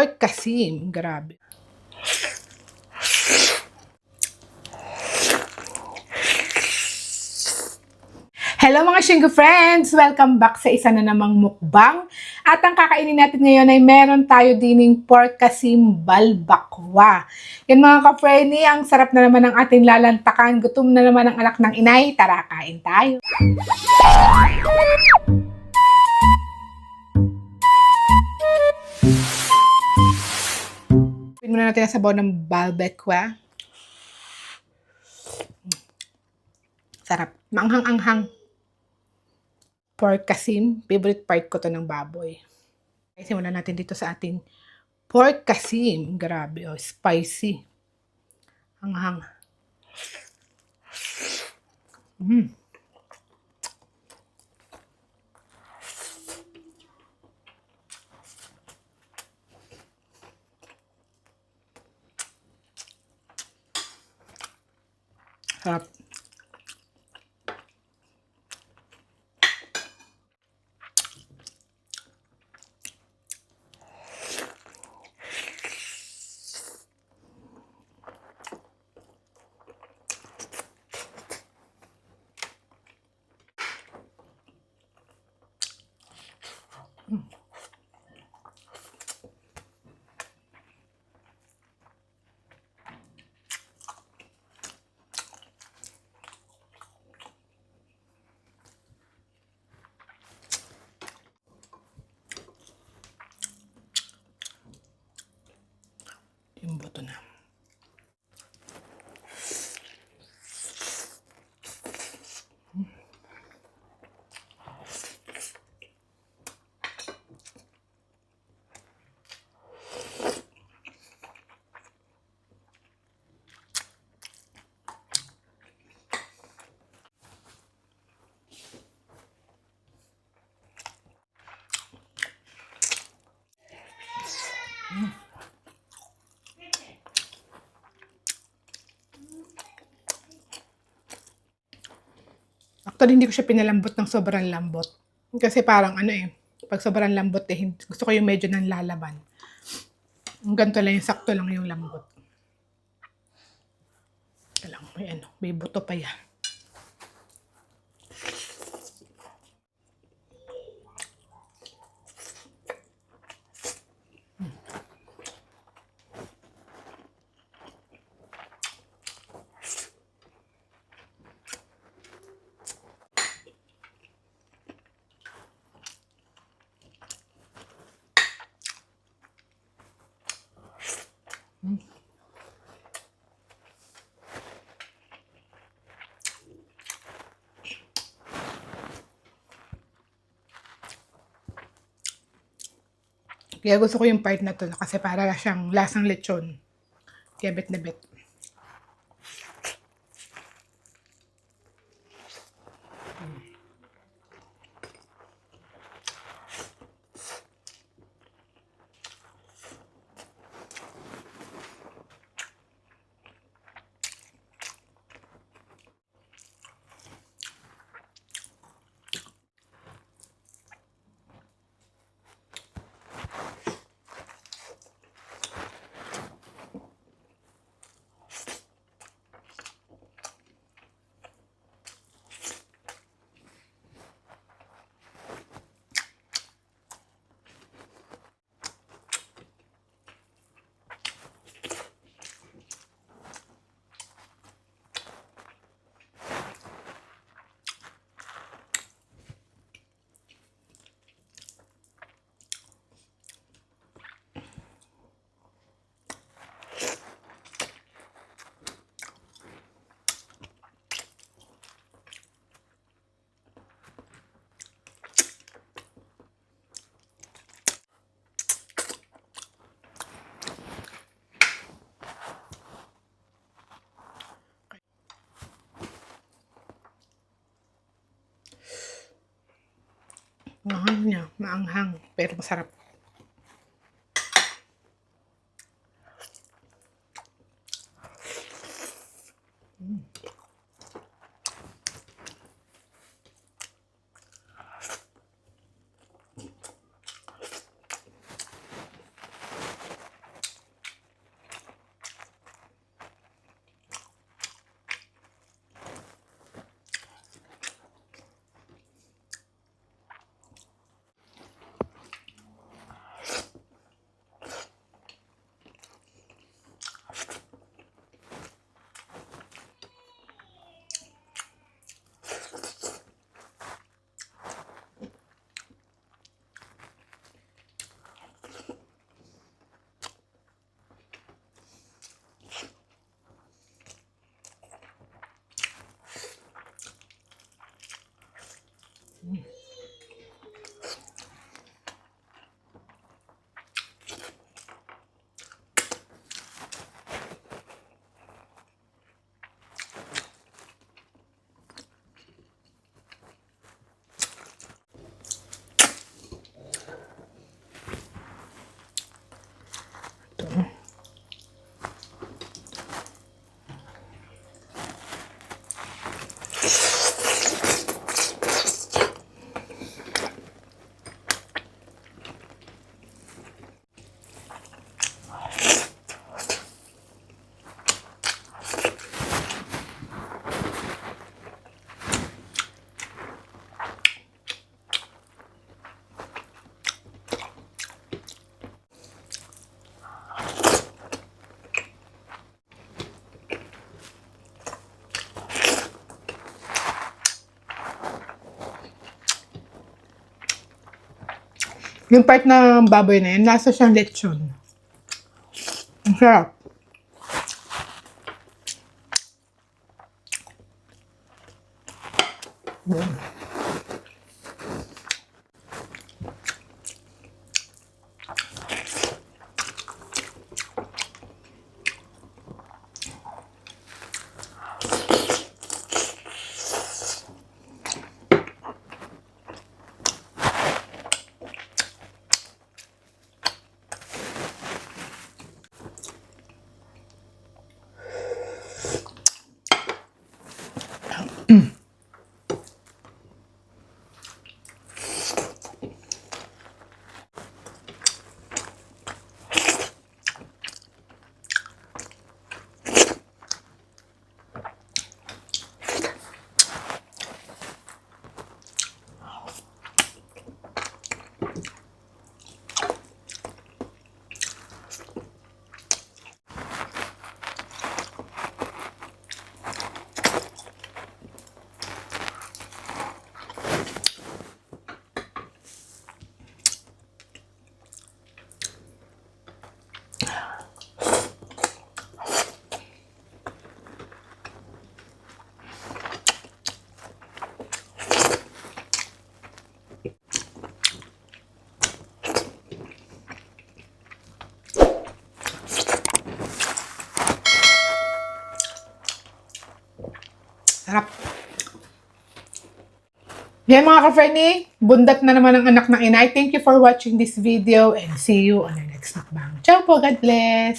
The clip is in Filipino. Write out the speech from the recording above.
pork kasim. Grabe. Hello mga Shingo friends! Welcome back sa isa na namang mukbang. At ang kakainin natin ngayon ay meron tayo dining pork kasim balbakwa. Yan mga ka-Frenny, ang sarap na naman ng ating lalantakan. Gutom na naman ang anak ng inay. Tara, kain tayo. Pin muna natin ang sabaw ng balbakwa. Sarap. Maanghang-anghang. Pork kasim. Favorite part ko to ng baboy. Simulan natin dito sa ating pork kasim. Grabe, oh, spicy. Anghang. Sarap. Yung buto na. Actually, hindi ko siya pinalambot ng sobrang lambot. Kasi parang ano eh, pag sobrang lambot eh, gusto ko yung medyo nang lalaban. Ganito lang yung sakto lang yung lambot. Ito lang, may buto pa yan. Kaya gusto ko yung part na to kasi para siyang lasang lechon. Kaya bet na bet. Mahal niya, maanghang, pero masarap. Yung part ng baboy na yun, nasa siyang lechon. Ang sarap. Sarap. Yan mga ka-Fernie, bundat na naman ang anak ng inay. Thank you for watching this video and see you on our next mukbang. Ciao po, God bless!